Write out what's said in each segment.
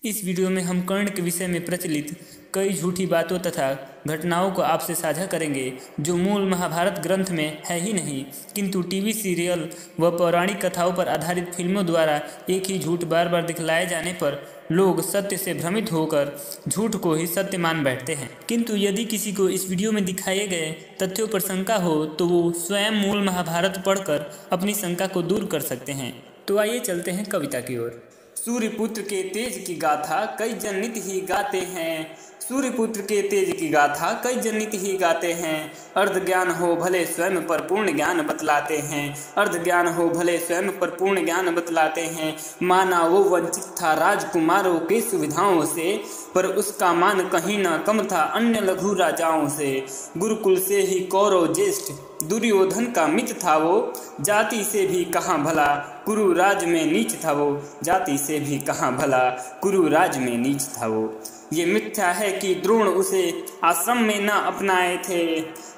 इस वीडियो में हम कर्ण के विषय में प्रचलित कई झूठी बातों तथा घटनाओं को आपसे साझा करेंगे जो मूल महाभारत ग्रंथ में है ही नहीं, किंतु टीवी सीरियल व पौराणिक कथाओं पर आधारित फिल्मों द्वारा एक ही झूठ बार बार दिखलाए जाने पर लोग सत्य से भ्रमित होकर झूठ को ही सत्य मान बैठते हैं। किंतु यदि किसी को इस वीडियो में दिखाए गए तथ्यों पर शंका हो तो वो स्वयं मूल महाभारत पढ़कर अपनी शंका को दूर कर सकते हैं। तो आइए चलते हैं कविता की ओर। सूर्यपुत्र के तेज की गाथा कई जन नित ही गाते हैं। सूर्यपुत्र के तेज की गाथा कई जन नित ही गाते हैं। अर्ध ज्ञान हो भले स्वयं पर पूर्ण ज्ञान बतलाते हैं। अर्ध ज्ञान हो भले स्वयं पर पूर्ण ज्ञान बतलाते हैं। माना वो वंचित था राजकुमारों की सुविधाओं से, पर उसका मान कहीं ना कम था अन्य लघु राजाओं से। गुरुकुल से ही कौरव ज्येष्ठ दुर्योधन का मित्र था वो, जाति से भी कहाँ भला कुरु राज में नीच था वो। जाति से भी कहाँ भला कुरु राज में नीच था वो। ये मिथ्या है कि द्रोण उसे आश्रम में न अपनाए थे।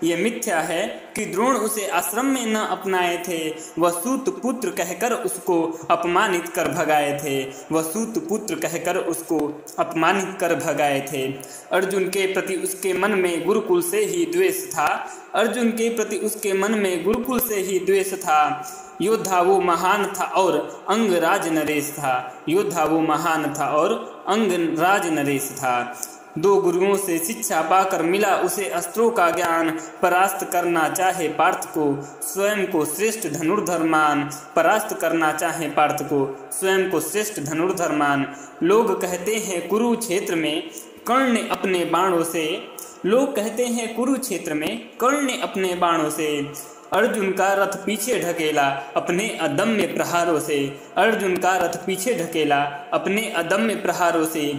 ये मिथ्या है कि द्रोण उसे आश्रम में न अपनाए थे। वह सूत पुत्र कहकर उसको अपमानित कर भगाए थे। वह सूत पुत्र कहकर उसको अपमानित कर भगाए थे। अर्जुन के प्रति उसके मन में गुरुकुल से ही द्वेष था। अर्जुन के प्रति उसके मन में गुरुकुल से ही द्वेष था। योद्धा वो महान था और अंगराज नरेश था। योद्धा वो महान था और अंगराज नरेश था। दो गुरुओं से शिक्षा पाकर मिला उसे अस्त्रों का ज्ञान। परास्त करना चाहे पार्थ को स्वयं को श्रेष्ठ धनुर्धर मान। परास्त करना चाहे पार्थ को स्वयं को श्रेष्ठ धनुर्धर मान। लोग कहते हैं कुरुक्षेत्र में कर्ण ने अपने बाणों से। लोग कहते हैं कुरुक्षेत्र में कर्ण ने अपने बाणों से अर्जुन का रथ पीछे ढकेला अपने अदम्य प्रहारों से। अर्जुन का रथ पीछे ढकेला अपने अदम्य प्रहारों से।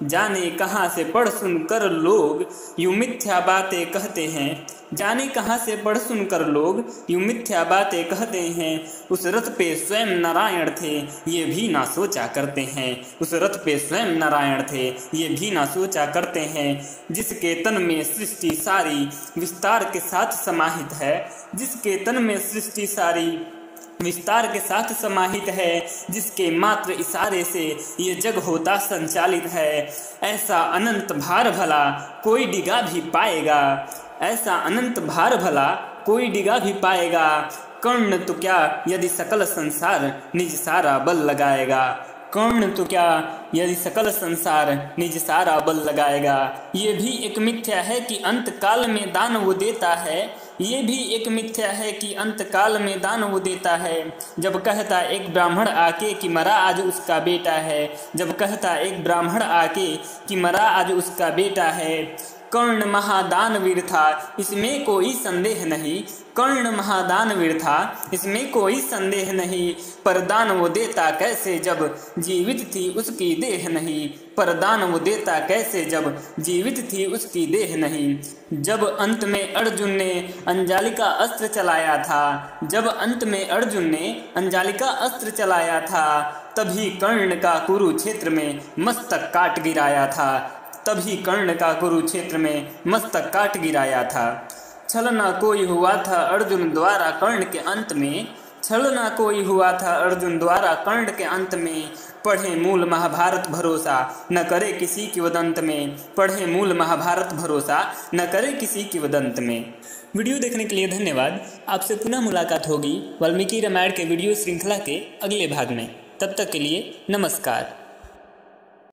जाने कहाँ से पढ़ सुनकर लोग यूं मिथ्या बातें कहते हैं। जाने कहाँ से पढ़ सुनकर लोग यूं मिथ्या बातें कहते हैं। उस रथ पे स्वयं नारायण थे ये भी ना सोचा करते हैं। उस रथ पे स्वयं नारायण थे ये भी ना सोचा करते हैं। जिसके तन में सृष्टि सारी विस्तार के साथ समाहित है। जिसके तन में सृष्टि सारी विस्तार के साथ समाहित है। जिसके मात्र इशारे से ये जग होता संचालित है। ऐसा अनंत भार भला कोई डिगा भी पाएगा। ऐसा अनंत भार भला कोई डिगा भी पाएगा। कर्ण तो क्या यदि सकल संसार निज सारा बल लगाएगा। कर्ण तो क्या यदि सकल संसार निज सारा बल लगाएगा। ये भी एक मिथ्या है कि अंत काल में दान वो देता है। ये भी एक मिथ्या है कि अंत काल में दान वो देता है। जब कहता एक ब्राह्मण आके कि मरा आज उसका बेटा है। जब कहता एक ब्राह्मण आके कि मरा आज उसका बेटा है। कर्ण महादानवीर था इसमें कोई संदेह नहीं। कर्ण महादानवीर था इसमें कोई संदेह नहीं। पर दान वो देता कैसे जब जीवित थी उसकी देह नहीं। पर दान वो देता कैसे जब जीवित थी उसकी देह नहीं। जब अंत में अर्जुन ने अंजालिका अस्त्र चलाया था। जब अंत में अर्जुन ने अंजालिका अस्त्र चलाया था तभी कर्ण का कुरुक्षेत्र में मस्तक काट गिराया था। तभी कर्ण का कुरुक्षेत्र में मस्तक काट गिराया था। छलना कोई हुआ था अर्जुन द्वारा कर्ण के अंत में। छलना कोई हुआ था अर्जुन द्वारा कर्ण के अंत में। पढ़े मूल महाभारत भरोसा न करे किसी की वदंत में। पढ़े मूल महाभारत भरोसा न करे किसी की वदंत में। वीडियो देखने के लिए धन्यवाद। आपसे पुनः मुलाकात होगी वाल्मीकि रामायण के वीडियो श्रृंखला के अगले भाग में। तब तक के लिए नमस्कार।